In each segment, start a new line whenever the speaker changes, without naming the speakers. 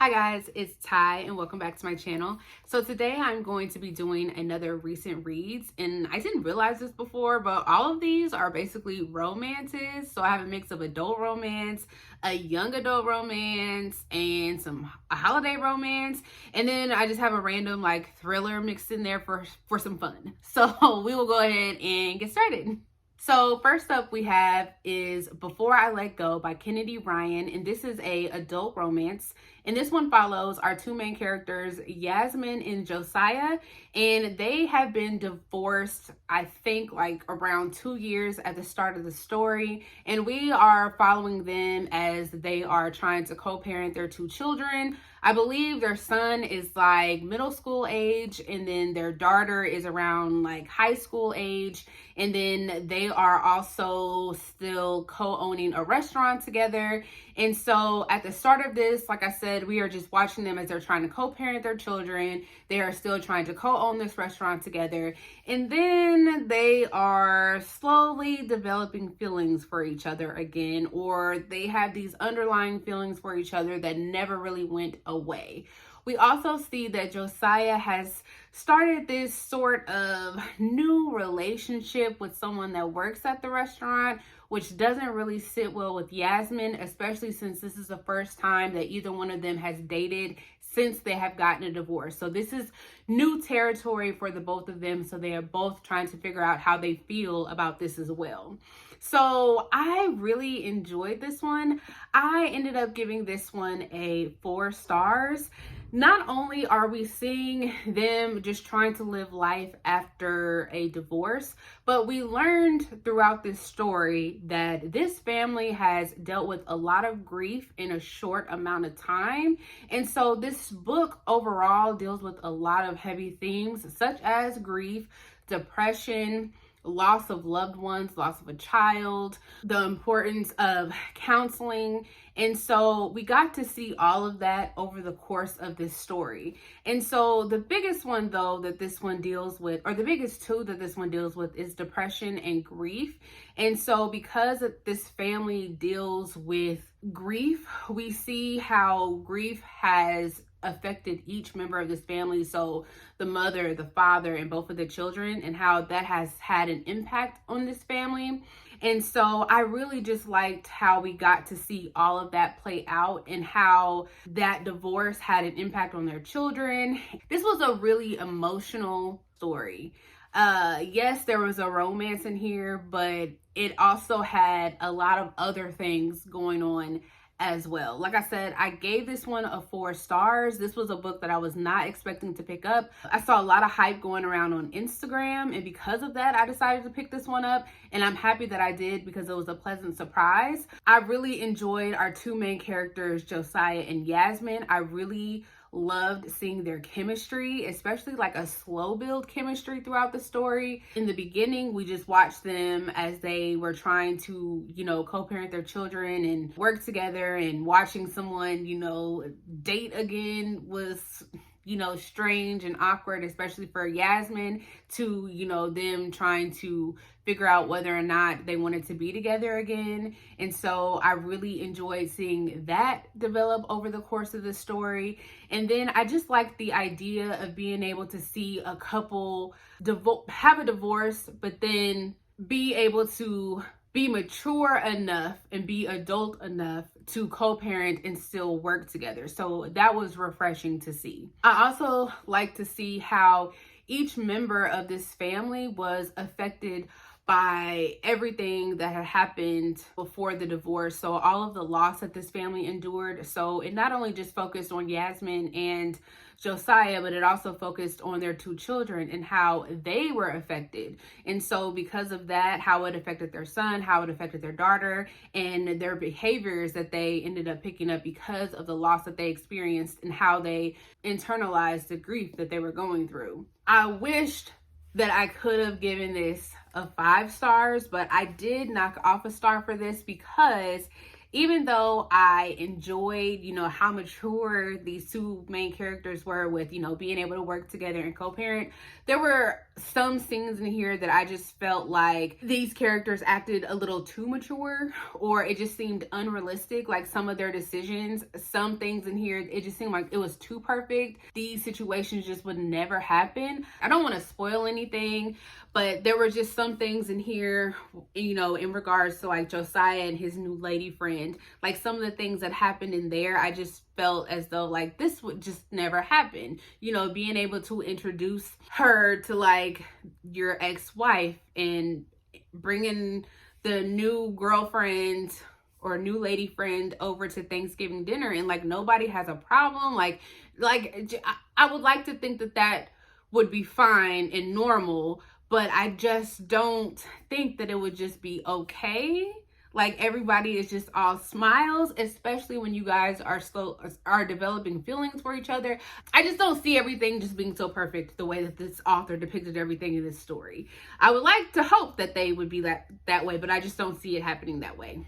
Hi guys, it's Ty and welcome back to my channel. So today I'm going to be doing another recent reads, and I didn't realize this before, but all of these are basically romances. So I have a mix of adult romance, a young adult romance, and a holiday romance, and then I just have a random like thriller mixed in there for some fun. So we will go ahead and get started. So first up we have is Before I Let Go by Kennedy Ryan, and this is a adult romance. And this one follows our two main characters, Yasmin and Josiah, and they have been divorced, I think like around 2 years at the start of the story. And we are following them as they are trying to co-parent their two children. I believe their son is like middle school age, and then their daughter is around like high school age. And then they are also still co-owning a restaurant together. And so at the start of this, like I said, we are just watching them as they're trying to co-parent their children. They are still trying to co-own this restaurant together. And then they are slowly developing feelings for each other again, or they have these underlying feelings for each other that never really went away. We also see that Josiah has started this sort of new relationship with someone that works at the restaurant, which doesn't really sit well with Yasmin, especially since this is the first time that either one of them has dated since they have gotten a divorce. So this is new territory for the both of them. So they are both trying to figure out how they feel about this as well. So I really enjoyed this one. I ended up giving this one a 4 stars. Not only are we seeing them just trying to live life after a divorce, but we learned throughout this story that this family has dealt with a lot of grief in a short amount of time. And so this book overall deals with a lot of heavy themes such as grief, depression, loss of loved ones, loss of a child, the importance of counseling. And so we got to see all of that over the course of this story. And so the biggest one though that this one deals with, or the biggest two that this one deals with, is depression and grief. And so because this family deals with grief, we see how grief has affected each member of this family. So the mother, the father, and both of the children, and how that has had an impact on this family. And so I really just liked how we got to see all of that play out and how that divorce had an impact on their children. This was a really emotional story. Yes, there was a romance in here, but it also had a lot of other things going on as well. Like I said, I gave this one a 4 stars. This was a book that I was not expecting to pick up. I saw a lot of hype going around on Instagram, and because of that, I decided to pick this one up, and I'm happy that I did because it was a pleasant surprise. I really enjoyed our two main characters, Josiah and Yasmin. I really loved seeing their chemistry, especially like a slow build chemistry throughout the story. In the beginning, we just watched them as they were trying to, co-parent their children and work together, and watching someone, date again was strange and awkward, especially for Yasmin, to, them trying to figure out whether or not they wanted to be together again. And so I really enjoyed seeing that develop over the course of the story. And then I just like the idea of being able to see a couple have a divorce, but then be able to be mature enough and be adult enough to co-parent and still work together. So that was refreshing to see. I also like to see how each member of this family was affected by everything that had happened before the divorce. So all of the loss that this family endured. So it not only just focused on Yasmin and Josiah, but it also focused on their two children and how they were affected. And so because of that, how it affected their son, how it affected their daughter, and their behaviors that they ended up picking up because of the loss that they experienced, and how they internalized the grief that they were going through. I wished that I could have given this a 5 stars, but I did knock off a star for this because even though I enjoyed, how mature these two main characters were with, being able to work together and co-parent, there were some scenes in here that I just felt like these characters acted a little too mature, or it just seemed unrealistic. Like some of their decisions, some things in here, it just seemed like it was too perfect. These situations just would never happen. I don't want to spoil anything, but there were just some things in here, you know, in regards to like Josiah and his new lady friend, like some of the things that happened in there, I just felt as though like this would just never happen. You know, being able to introduce her to like your ex-wife and bringing the new girlfriend or new lady friend over to Thanksgiving dinner, and like nobody has a problem. Like I would like to think that that would be fine and normal, but I just don't think that it would just be okay. Like everybody is just all smiles, especially when you guys are developing feelings for each other. I just don't see everything just being so perfect the way that this author depicted everything in this story. I would like to hope that they would be that way, but I just don't see it happening that way.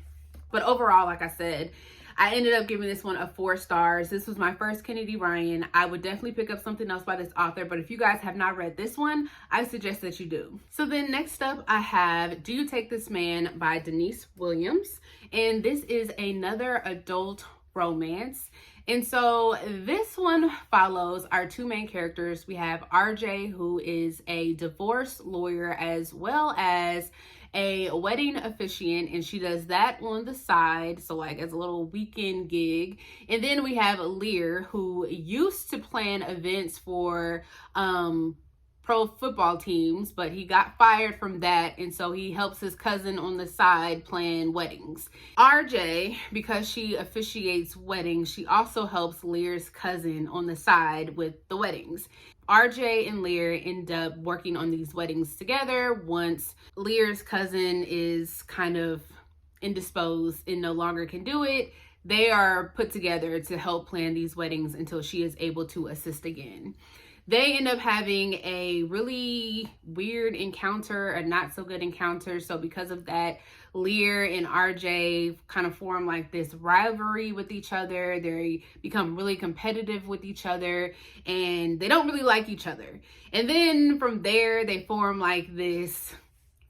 But overall, like I said, I ended up giving this one a 4 stars. This was my first Kennedy Ryan. I would definitely pick up something else by this author, but if you guys have not read this one, I suggest that you do. So then next up, I have Do You Take This Man by Denise Williams. And this is another adult romance. And so this one follows our 2 main characters. We have RJ, who is a divorce lawyer as well as a wedding officiant, and she does that on the side, so like as a little weekend gig. And then we have Lear, who used to plan events for pro football teams, but he got fired from that, and so he helps his cousin on the side plan weddings. RJ, because she officiates weddings, she also helps Lear's cousin on the side with the weddings. RJ and Lear end up working on these weddings together once Lear's cousin is kind of indisposed and no longer can do it. They are put together to help plan these weddings until she is able to assist again. They end up having a really weird encounter, a not so good encounter. So because of that, Lear and RJ kind of form like this rivalry with each other. They become really competitive with each other and they don't really like each other. And then from there, they form like this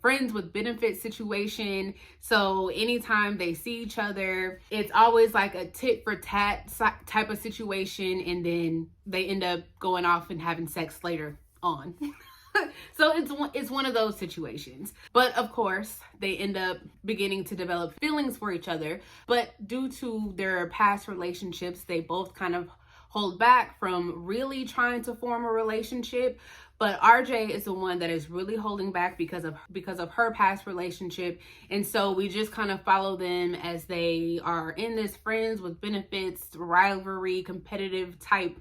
friends with benefits situation. So anytime they see each other, it's always like a tit for tat type of situation, and then they end up going off and having sex later on. So it's one of those situations. But of course, they end up beginning to develop feelings for each other. But due to their past relationships, they both kind of hold back from really trying to form a relationship. But RJ is the one that is really holding back because of her past relationship. And so we just kind of follow them as they are in this friends with benefits, rivalry, competitive type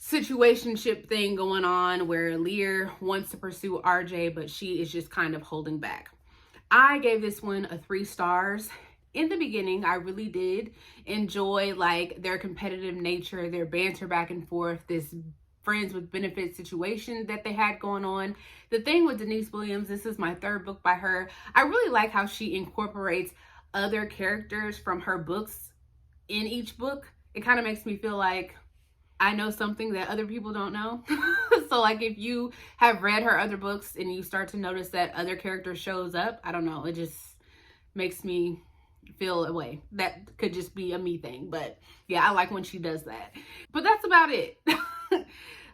situationship thing going on where Lear wants to pursue RJ, but she is just kind of holding back. I gave this one a 3 stars. In the beginning, I really did enjoy like their competitive nature, their banter back and forth, this friends with benefits situation that they had going on. The thing with Denise Williams, this is my 3rd book by her. I really like how she incorporates other characters from her books in each book. It kind of makes me feel like I know something that other people don't know. So like if you have read her other books and you start to notice that other character shows up, I don't know, it just makes me feel a way. That could just be a me thing, but yeah, I like when she does that. But that's about it.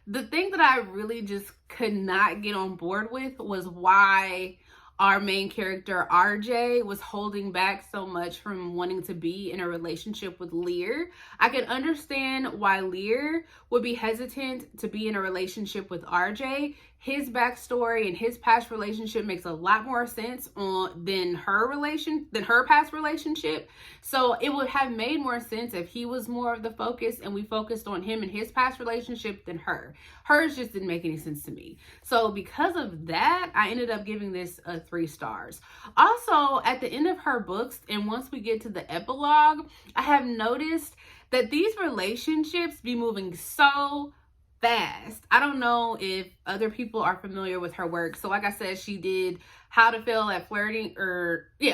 The thing that I really just could not get on board with was why our main character RJ was holding back so much from wanting to be in a relationship with Lear. I can understand why Lear would be hesitant to be in a relationship with RJ. His backstory and his past relationship makes a lot more sense than her past relationship. So it would have made more sense if he was more of the focus and we focused on him and his past relationship than her. Hers just didn't make any sense to me. So because of that, I ended up giving this a 3 stars. Also, at the end of her books, and once we get to the epilogue, I have noticed that these relationships be moving so fast. I don't know if other people are familiar with her work. So like I said, she did How to Fail at Flirting,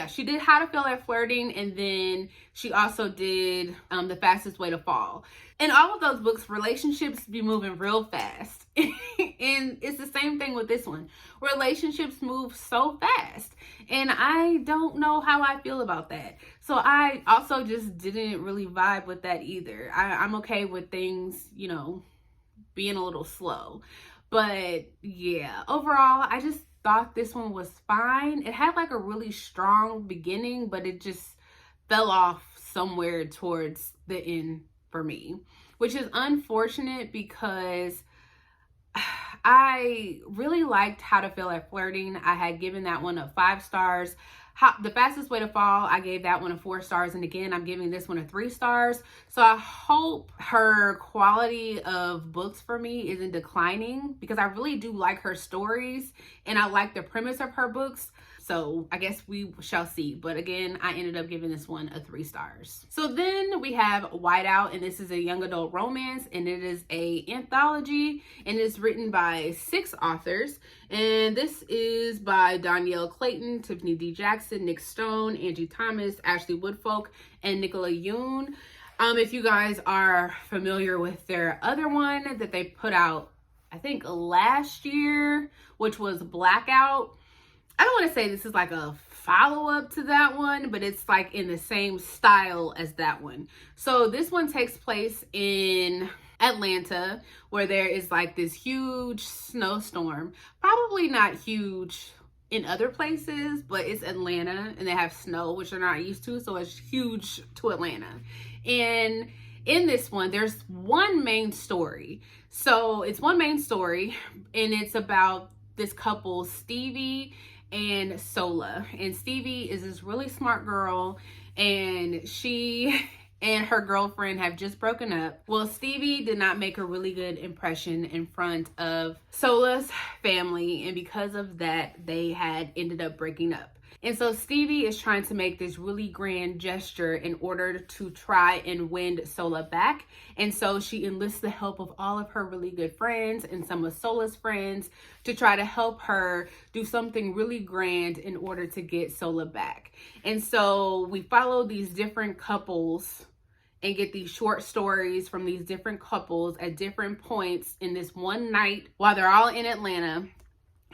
she did How to Fail at Flirting, and then she also did The Fastest Way to Fall. In all of those books, relationships be moving real fast. And it's the same thing with this one. Relationships move so fast. And I don't know how I feel about that. So I also just didn't really vibe with that either. I'm okay with things, you know, being a little slow. But yeah, overall, I just thought this one was fine. It had like a really strong beginning, but it just fell off somewhere towards the end for me, which is unfortunate because I really liked How to Fail at Flirting. I had given that one a 5 stars. The Fastest Way to Fall, I gave that one a 4 stars. And again, I'm giving this one a 3 stars. So I hope her quality of books for me isn't declining, because I really do like her stories and I like the premise of her books. So I guess we shall see. But again, I ended up giving this one a 3 stars. So then we have Whiteout, and this is a young adult romance, and it is a anthology, and it's written by 6 authors. And this is by Danielle Clayton, Tiffany D. Jackson, Nick Stone, Angie Thomas, Ashley Woodfolk, and Nicola Yoon. If you guys are familiar with their other one that they put out, I think last year, which was Blackout. I don't want to say this is like a follow-up to that one, but it's like in the same style as that one. So this one takes place in Atlanta, where there is like this huge snowstorm. Probably not huge in other places, but it's Atlanta and they have snow, which they're not used to. So it's huge to Atlanta. And in this one, there's one main story. So it's one main story, and it's about this couple, Stevie and Sola. And Stevie is this really smart girl, and she and her girlfriend have just broken up. Well, Stevie did not make a really good impression in front of Sola's family, and because of that, they had ended up breaking up. And so Stevie is trying to make this really grand gesture in order to try and win Sola back. And so she enlists the help of all of her really good friends and some of Sola's friends to try to help her do something really grand in order to get Sola back. And so we follow these different couples and get these short stories from these different couples at different points in this one night while they're all in Atlanta,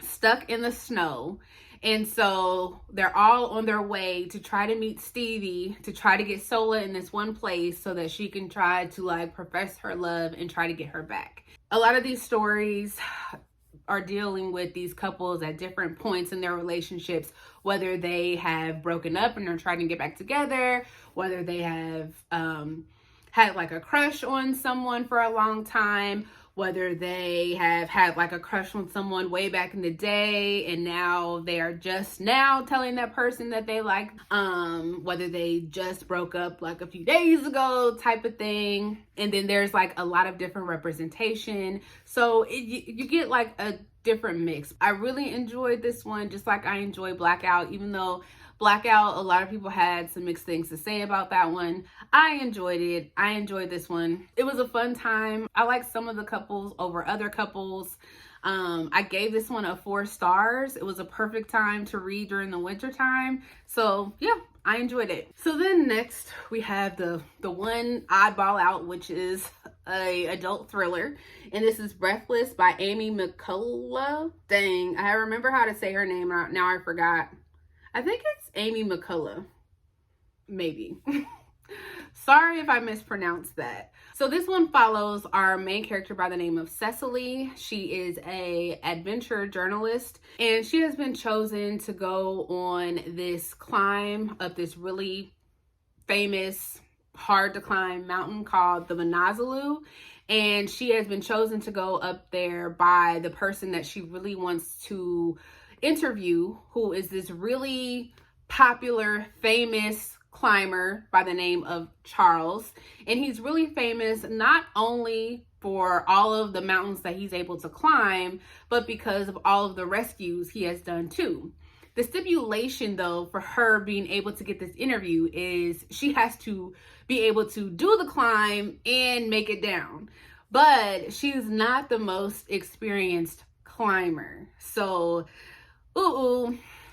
stuck in the snow. And so they're all on their way to try to meet Stevie, to try to get Sola in this one place so that she can try to like profess her love and try to get her back. A lot of these stories are dealing with these couples at different points in their relationships, whether they have broken up and are trying to get back together, whether they have had like a crush on someone for a long time, whether they have had like a crush on someone way back in the day and now they are just now telling that person that they like, whether they just broke up like a few days ago type of thing. And then there's like a lot of different representation. So you get like a different mix. I really enjoyed this one, just like I enjoyed Blackout, even though Blackout, a lot of people had some mixed things to say about that one. I enjoyed it. I enjoyed this one. It was a fun time. I like some of the couples over other couples. I gave this one a 4 stars. It was a perfect time to read during the winter time. So yeah, I enjoyed it. So then next we have the one oddball out, which is a adult thriller. And this is Breathless by Amy McCullough. Dang, I remember how to say her name. Now I forgot. I think it's Amy McCullough, maybe. Sorry if I mispronounced that. So this one follows our main character by the name of Cecily. She is a adventure journalist, and she has been chosen to go on this climb up this really famous, hard to climb mountain called the Manazulu. And she has been chosen to go up there by the person that she really wants to interview, who is this really popular, famous climber by the name of Charles. And he's really famous not only for all of the mountains that he's able to climb, but because of all of the rescues he has done too. The stipulation though for her being able to get this interview is she has to be able to do the climb and make it down. But she's not the most experienced climber. So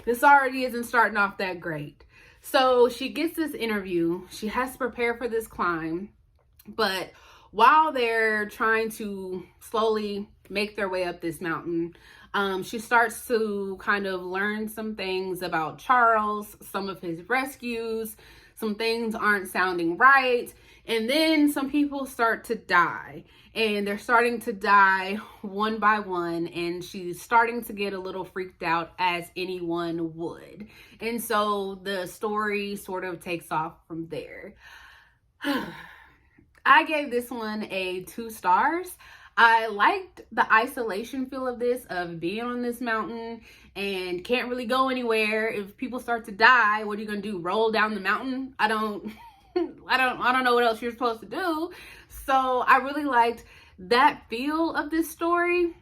this already isn't starting off that great. So she gets this interview. She has to prepare for this climb. But while they're trying to slowly make their way up this mountain, she starts to kind of learn some things about Charles, some of his rescues, some things aren't sounding right. And then some people start to die, and they're starting to die one by one. And she's starting to get a little freaked out, as anyone would. And so the story sort of takes off from there. I gave this one a 2 stars. I liked the isolation feel of this, of being on this mountain and can't really go anywhere. If people start to die, what are you gonna do? Roll down the mountain? I don't know what else you're supposed to do. So I really liked that feel of this story.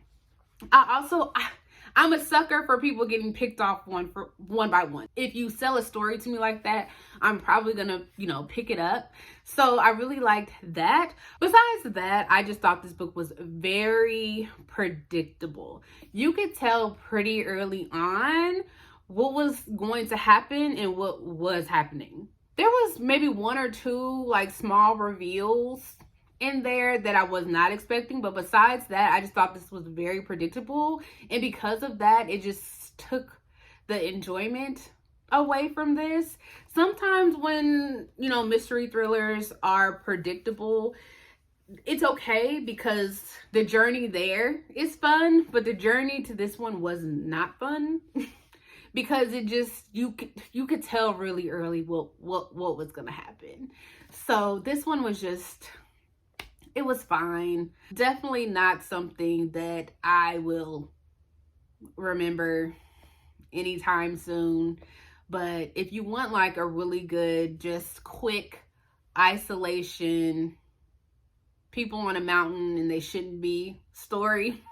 I'm a sucker for people getting picked off one by one. If you sell a story to me like that, I'm probably gonna, pick it up. So I really liked that. Besides that, I just thought this book was very predictable. You could tell pretty early on what was going to happen and what was happening. There was maybe 1 or 2 small reveals in there that I was not expecting, but besides that, I just thought this was very predictable, and because of that, it just took the enjoyment away from this. Sometimes when mystery thrillers are predictable, it's okay because the journey there is fun, but the journey to this one was not fun. Because it just, you could tell really early what was gonna happen. So this one was just, it was fine. Definitely not something that I will remember anytime soon. But if you want a really good, just quick isolation, people on a mountain and they shouldn't be story,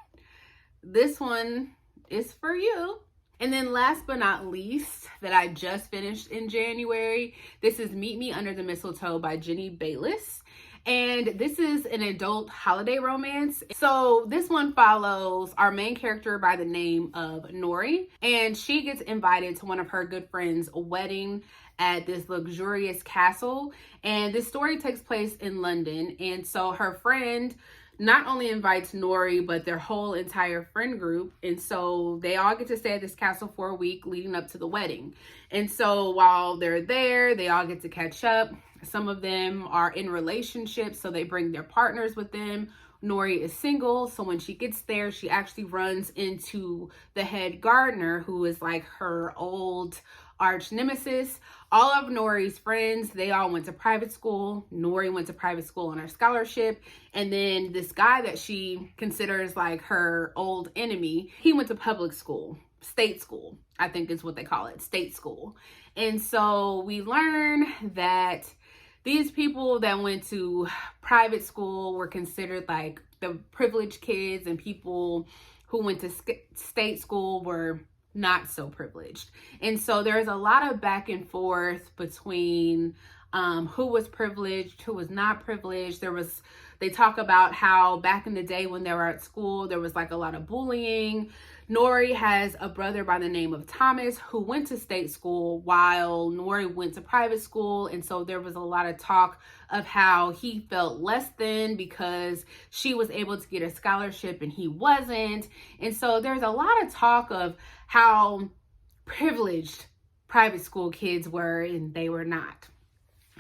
this one is for you. And then last but not least, that I just finished in January, this is Meet Me Under the Mistletoe by Jenny Bayless. And this is an adult holiday romance. So this one follows our main character by the name of Nori, and she gets invited to one of her good friends' wedding at this luxurious castle. And this story takes place in London. And so her friend not only invites Nori, but their whole entire friend group. And so they all get to stay at this castle for a week leading up to the wedding. And so while they're there, they all get to catch up. Some of them are in relationships, so they bring their partners with them. Nori is single, so when she gets there, she actually runs into the head gardener, who is her old arch nemesis. All of Nori's friends, they all went to private school. Nori went to private school on her scholarship. And then this guy that she considers her old enemy, he went to public school, state school, I think is what they call it, state school. And so we learn that these people that went to private school were considered the privileged kids, and people who went to state school were not so privileged. And so there's a lot of back and forth between who was privileged, who was not privileged. They talk about how back in the day when they were at school, there was a lot of bullying. Nori has a brother by the name of Thomas who went to state school while Nori went to private school. And so there was a lot of talk of how he felt less than because she was able to get a scholarship and he wasn't. And so there's a lot of talk of how privileged private school kids were and they were not.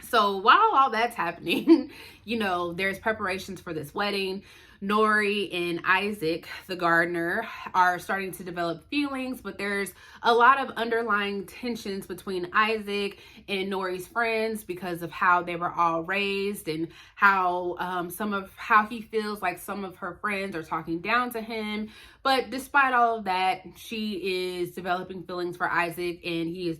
So while all that's happening, there's preparations for this wedding. Nori and Isaac, the gardener, are starting to develop feelings, but there's a lot of underlying tensions between Isaac and Nori's friends because of how they were all raised and how how he feels like some of her friends are talking down to him. But despite all of that, she is developing feelings for Isaac and he is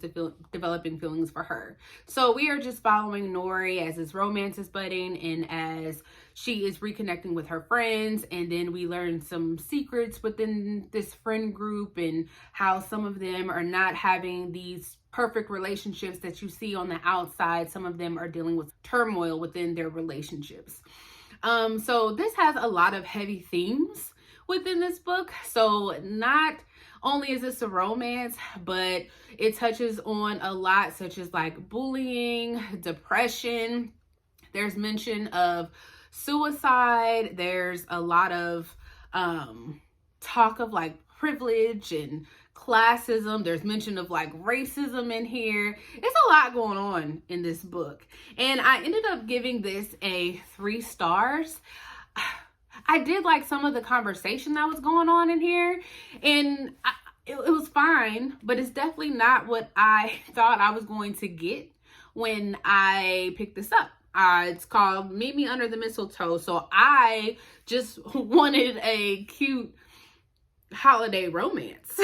developing feelings for her. So we are just following Nori as his romance is budding and as she is reconnecting with her friends. And then we learn some secrets within this friend group and how some of them are not having these perfect relationships that you see on the outside. Some of them are dealing with turmoil within their relationships. So this has a lot of heavy themes within this book. So not only is this a romance, but it touches on a lot, such as like bullying, depression. There's mention of suicide. There's a lot of talk of like privilege and classism. There's mention of like racism in here. It's a lot going on in this book. And I ended up giving this a 3 stars. I did like some of the conversation that was going on in here, and it was fine, but it's definitely not what I thought I was going to get when I picked this up. It's called Meet Me Under the Mistletoe. So I just wanted a cute holiday romance.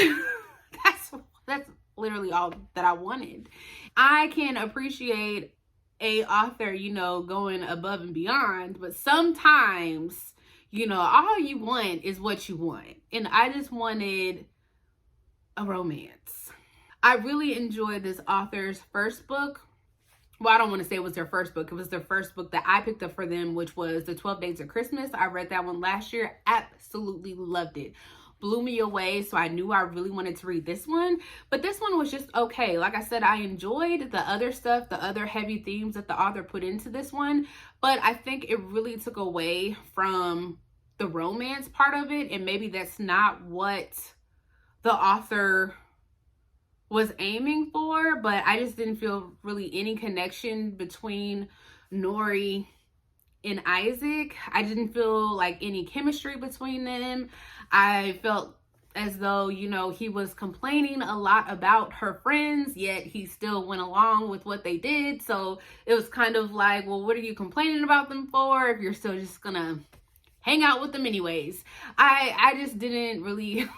That's literally all that I wanted. I can appreciate a author, you know, going above and beyond, but sometimes, you know, all you want is what you want. And I just wanted a romance. I really enjoyed this author's first book. Well, I don't want to say it was their first book. It was their first book that I picked up for them, which was The 12 Days of Christmas. I read that one last year. Absolutely loved it. Blew me away. So I knew I really wanted to read this one. But this one was just okay. Like I said, I enjoyed the other stuff, the other heavy themes that the author put into this one. But I think it really took away from the romance part of it. And maybe that's not what the author was aiming for, but I just didn't feel really any connection between Nori and Isaac. I didn't feel like any chemistry between them. I felt as though, you know, he was complaining a lot about her friends, yet he still went along with what they did. So it was kind of like, well, what are you complaining about them for if you're still just gonna hang out with them anyways? I just didn't really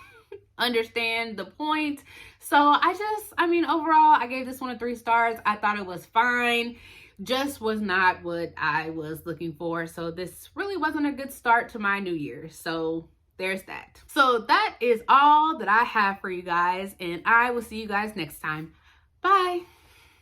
understand the point. So I mean, overall, I gave this one a 3 stars. I thought it was fine. Just was not what I was looking for. So this really wasn't a good start to my new year. So there's that. So that is all that I have for you guys. And I will see you guys next time. Bye.